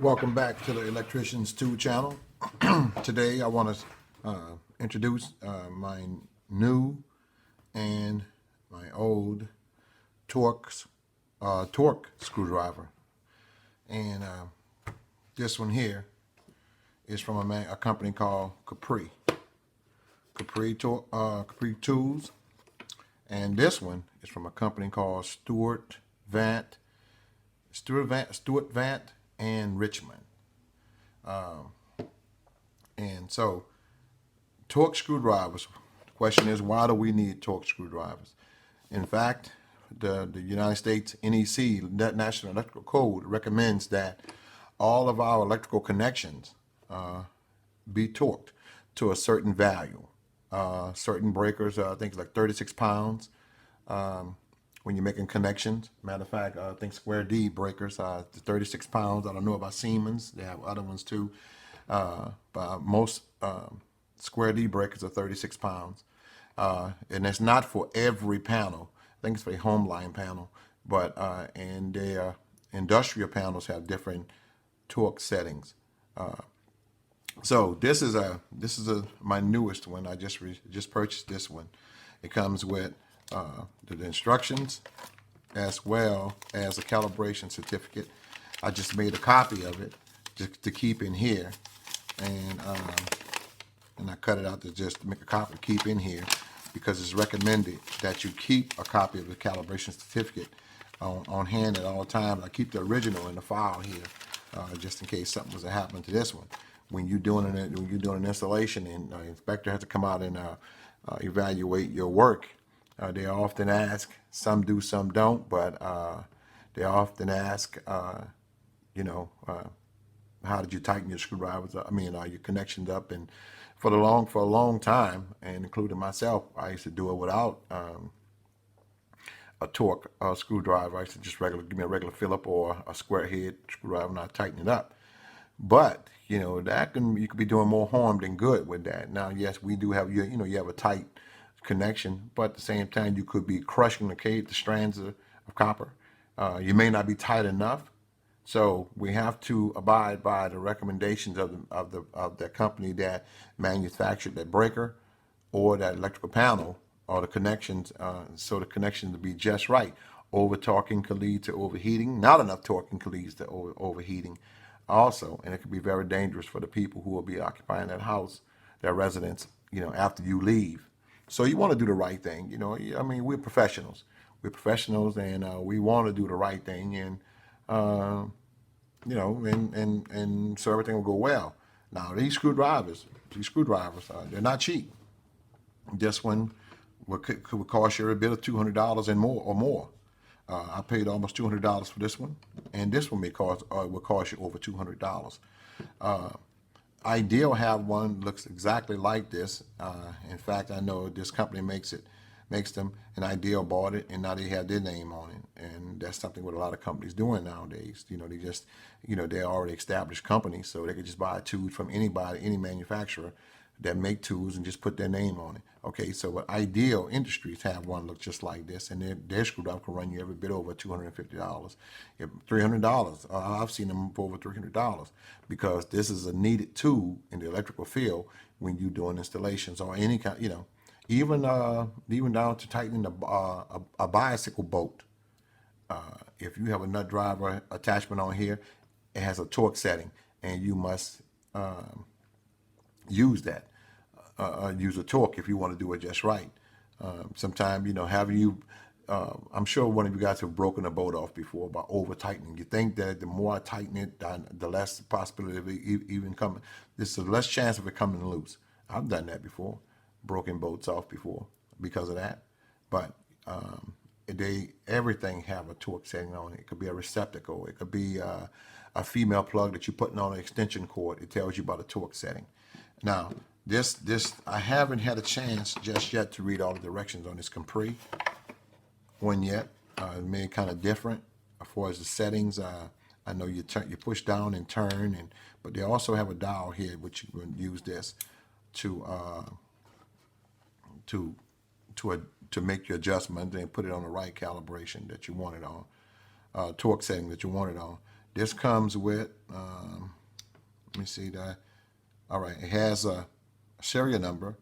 Welcome back to the Electricians 2 channel. Today I want to introduce my new and my old torque screwdriver. And this one here is from a company called Capri Tools. And this one is from a company called Stewart Vant and Richmond. And so, torque screwdrivers. The question is, why do we need torque screwdrivers? In fact, the United States NEC, National Electrical Code, recommends that all of our electrical connections be torqued to a certain value. Certain breakers, I think it's like 36 pounds. When you're making connections. Matter of fact, I think Square D breakers are 36 pounds. I don't know about Siemens. They have other ones too. But most Square D breakers are 36 pounds. And it's not for every panel. I think it's for a home line panel. But and their industrial panels have different torque settings. So this is my newest one. I just purchased this one. It comes with the instructions as well as a calibration certificate. I just made a copy of it just to keep in here, and I cut it out to just make a copy to keep in here because it's recommended that you keep a copy of the calibration certificate on hand at all times. I keep the original in the file here just in case something was to happen to this one. When you're doing an installation and the inspector has to come out and evaluate your work, they often ask, some do, some don't, but they often ask, how did you tighten your screwdrivers? Are your connections up? And for a long time, and including myself, I used to do it without a torque screwdriver. I used to just give me a regular Phillip or a square head screwdriver, and I tighten it up. But you could be doing more harm than good with that. Now, yes, we do have you have a tight connection, but at the same time, you could be crushing the strands of copper. You may not be tight enough, so we have to abide by the recommendations of the company that manufactured that breaker or that electrical panel or the connections, so the connections to be just right. Over torquing could lead to overheating. Not enough torquing could lead to overheating also, and it could be very dangerous for the people who will be occupying that house, their residence, after you leave. So you want to do the right thing. We're professionals. We're professionals, and we want to do the right thing, and so everything will go well. Now these screwdrivers, they're not cheap. This one could cost you a bit of $200 and more. I paid almost $200 for this one, and this one will cost you over $200. Ideal have one looks exactly like this. In fact, I know this company makes them, and Ideal bought it, and now they have their name on it, and that's something what a lot of companies doing nowadays. They're already established companies, so they could just buy a tool from anybody, any manufacturer that make tools, and just put their name on it. Okay, so what Ideal Industries have one look just like this, and their screwdriver can run you every bit over $250, $300. I've seen them for over $300 because this is a needed tool in the electrical field when you're doing installations or any kind, even down to tightening a bicycle bolt. If you have a nut driver attachment on here, it has a torque setting, and you must use that. Use a torque if you want to do it just right. Sometimes, I'm sure one of you guys have broken a bolt off before by over tightening. You think that the more I tighten it, the less possibility of it even coming. There's the less chance of it coming loose. I've done that before, broken bolts off before because of that. But everything have a torque setting on it. It could be a receptacle. It could be a female plug that you're putting on an extension cord. It tells you about a torque setting. Now, this I haven't had a chance just yet to read all the directions on this Capri one yet. It made kind of different as far as the settings. I know you push down and turn, but they also have a dial here which you can use this to make your adjustment and put it on the right calibration that you want it on, torque setting that you want it on. This comes with, let me see that. All right, it has a serial number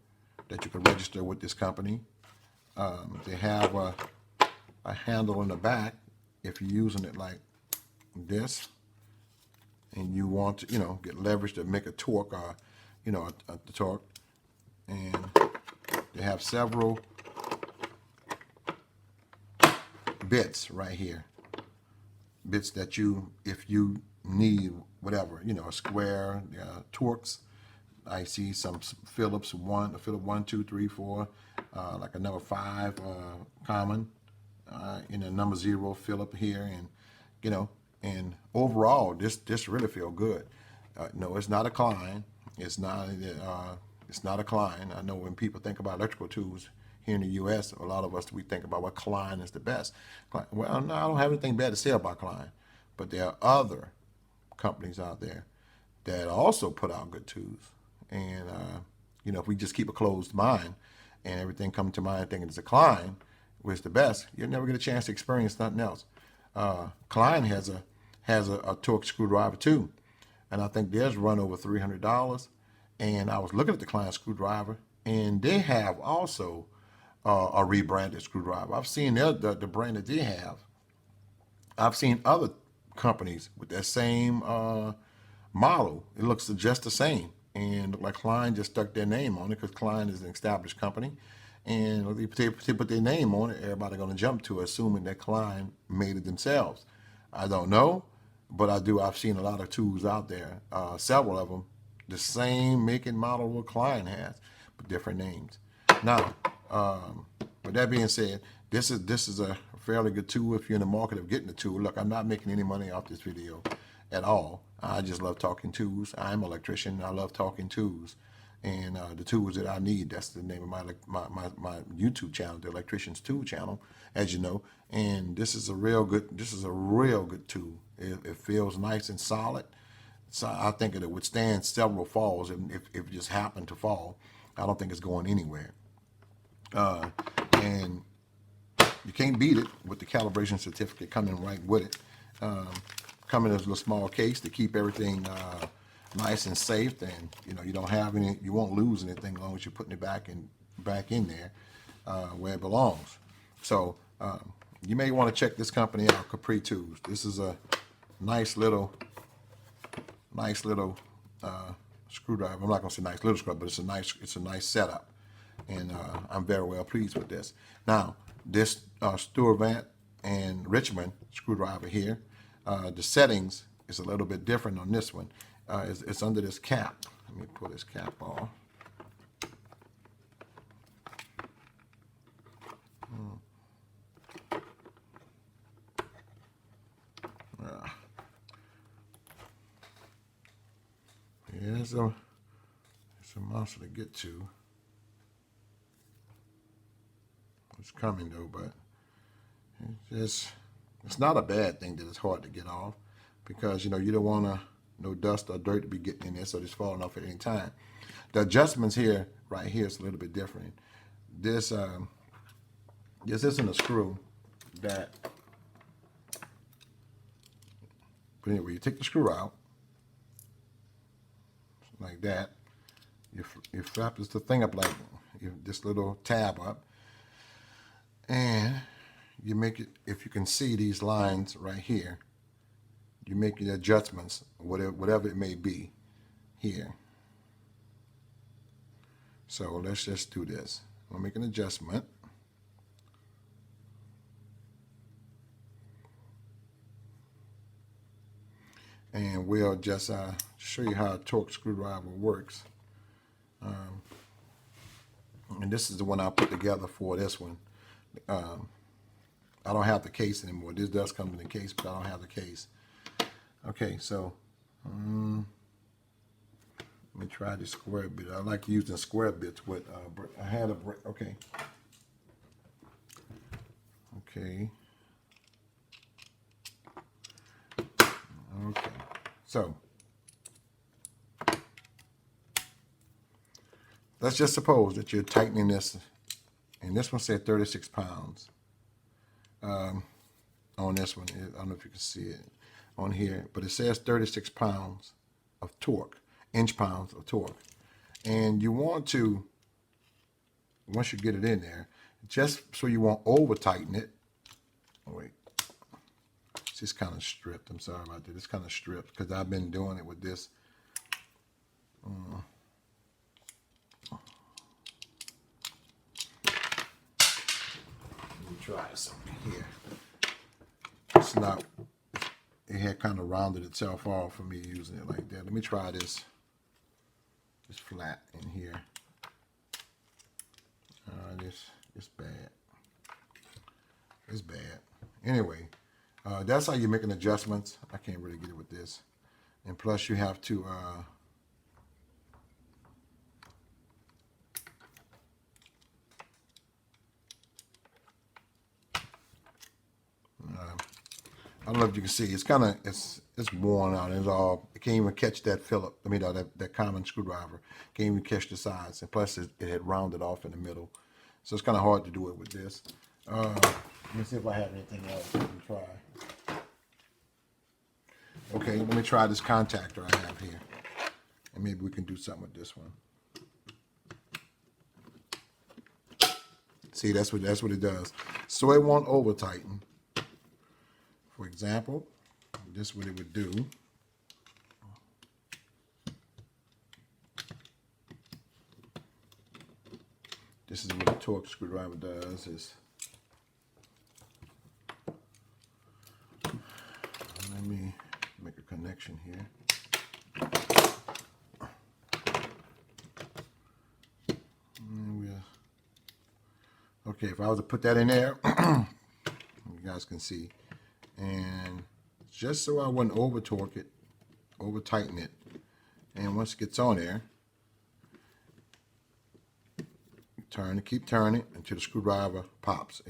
that you can register with this company. They have a handle in the back if you're using it like this, and you want to, get leverage to make a torque, the torque. And they have several bits right here. Bits that if you need whatever, a square, torques. I see some Phillips Philip 1, 2, 3, 4, like a number 5 common, number 0 Philip here, and overall this really feel good. No, it's not a Klein. It's not a Klein. I know when people think about electrical tools here in the U.S., a lot of us, we think about what Klein is the best. Well, no, I don't have anything bad to say about Klein, but there are other companies out there that also put out good tools. And, if we just keep a closed mind and everything come to mind thinking it's a Klein, which is the best, you'll never get a chance to experience nothing else. Klein has a torque screwdriver too, and I think theirs run over $300. And I was looking at the Klein screwdriver, and they have also a rebranded screwdriver. I've seen the brand that they have. I've seen other companies with that same model. It looks just the same, and like Klein just stuck their name on it because Klein is an established company, and they put their name on it. Everybody's going to jump to it, assuming that Klein made it themselves. I don't know, but I've seen a lot of tools out there, several of them, the same make and model what Klein has, but different names. Now, with that being said, this is a fairly good tool if you're in the market of getting a tool. Look, I'm not making any money off this video at all. I just love talking tools. I'm an electrician. I love talking tools, and the tools that I need. That's the name of my YouTube channel, the Electrician's Tool Channel, as you know. And this is a real good tool. It feels nice and solid. So I think it'll withstand several falls. If it just happened to fall, I don't think it's going anywhere. And you can't beat it with the calibration certificate coming right with it. Coming in a little small case to keep everything nice and safe, and you don't have any, you won't lose anything as long as you're putting it back in there where it belongs. So you may want to check this company out, Capri Tools. This is a nice little screwdriver. I'm not going to say nice little screwdriver, but it's a nice setup, and I'm very well pleased with this. Now, this Stuyvesant and Richmond screwdriver here, the settings is a little bit different on this one. It's under this cap. Let me pull this cap off. Yeah, it's a monster to get to. It's coming though, but it's not a bad thing that it's hard to get off, because you don't want no dust or dirt to be getting in there, so it's falling off at any time. The adjustments here, right here, is a little bit different. This isn't a screw that. But anyway, you take the screw out like that. You flap this thing up like this little tab up, and you make it. If you can see these lines right here, you make the adjustments, whatever it may be, here. So let's just do this. We'll make an adjustment. And we'll just show you how a torque screwdriver works. And this is the one I put together for this one. I don't have the case anymore. This does come in the case, but I don't have the case. Okay, so let me try this square bit. I like using square bits with, I had a brick, okay. Okay. Okay, so let's just suppose that you're tightening this, and this one said 36 pounds on this one. I don't know if you can see it. on here, but it says 36 pounds of torque, inch-pounds of torque. And you want to, once you get it in there, just so you won't over-tighten it. Oh, wait. It's just kind of stripped. I'm sorry about that. It's kind of stripped because I've been doing it with this. Let me try something here. It's not, it had kind of rounded itself off for me using it like that. Let me try this. Just flat in here. It's bad. It's bad. Anyway, that's how you're making adjustments. I can't really get it with this. And plus you have to, I don't know if you can see. It's kind of it's worn out. It can't even catch that Phillips. I mean that common screwdriver. Can't even catch the sides. And plus it had rounded off in the middle, so it's kind of hard to do it with this. Let me see if I have anything else I can try. Okay, let me try this contactor I have here, and maybe we can do something with this one. See, that's what it does. So it won't over tighten. For example, this is what it would do. This is what a torque screwdriver does. Let me make a connection here. Okay, if I was to put that in there, you guys can see. And just so I wouldn't over torque it, over tighten it, and once it gets on there, keep turning it until the screwdriver pops.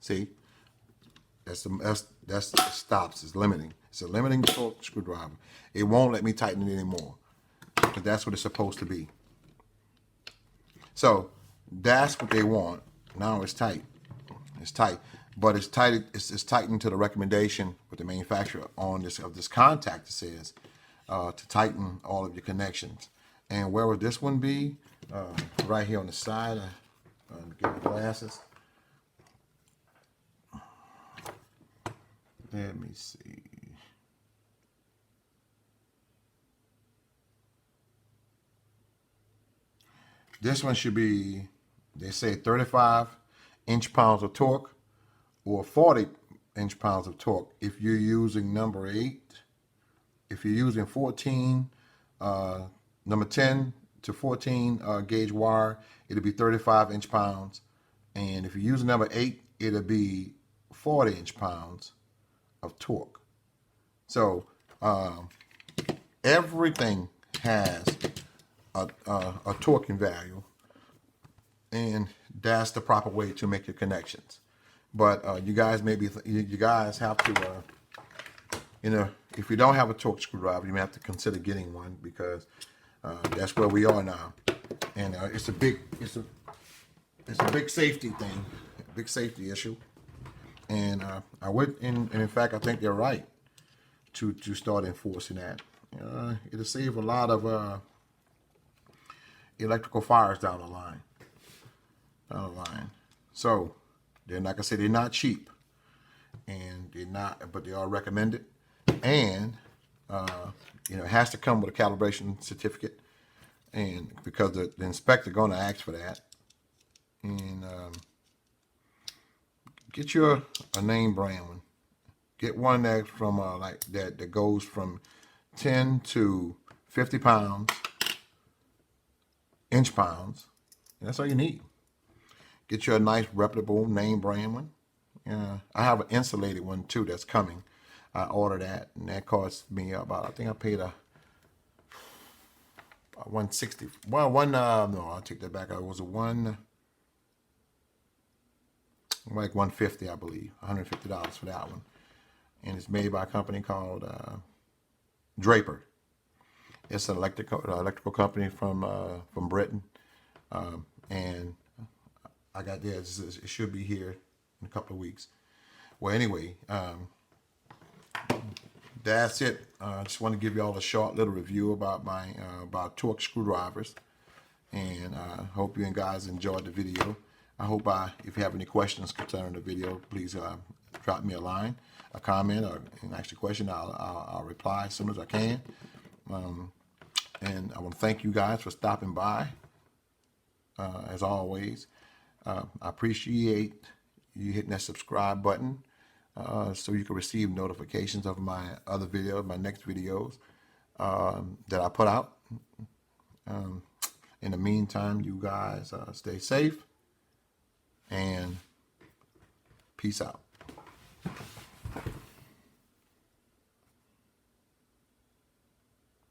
See, that's stops. It's limiting. It's a limiting torque screwdriver. It won't let me tighten it anymore, because that's what it's supposed to be. So that's what they want. Now it's tight. It's tight, but it's tight. It's tightened to the recommendation with the manufacturer on this contactor says to tighten all of your connections. And where would this one be? Right here on the side. Get the glasses. Let me see. This one should be, they say 35 inch-pounds of torque or 40 inch-pounds of torque if you're using number 8. If you're using 14, number 10 to 14 gauge wire, it'll be 35 inch-pounds. And if you're using number 8, it'll be 40 inch-pounds of torque. So everything has a torquing value, and that's the proper way to make your connections. But you guys have to, if you don't have a torque screwdriver, you may have to consider getting one, because that's where we are now, and it's a big safety thing, a big safety issue. And in fact, I think they're right to start enforcing that. It'll save a lot of electrical fires down the line. So, like I said, they're not cheap, and but they are recommended, and it has to come with a calibration certificate, and because the inspector going to ask for that. And get you a name brand one. Get one that's from that goes from 10 to 50 pounds, inch-pounds. And that's all you need. Get you a nice reputable name brand one. I have an insulated one too that's coming. I ordered that, and that cost me about, I think I paid a 160. Well, no, I'll take that back. It was like 150, I believe, $150 for that one. And it's made by a company called Draper. It's an electrical company from Britain, and I got this. It should be here in a couple of weeks. Well, anyway, that's it. I just want to give you all a short little review about my about torque screwdrivers, and I hope you guys enjoyed the video. I hope if you have any questions concerning the video, please drop me a line, a comment, or ask a question. I'll reply as soon as I can. And I want to thank you guys for stopping by. As always, I appreciate you hitting that subscribe button so you can receive notifications of my other videos, my next videos that I put out. In the meantime, you guys stay safe and peace out.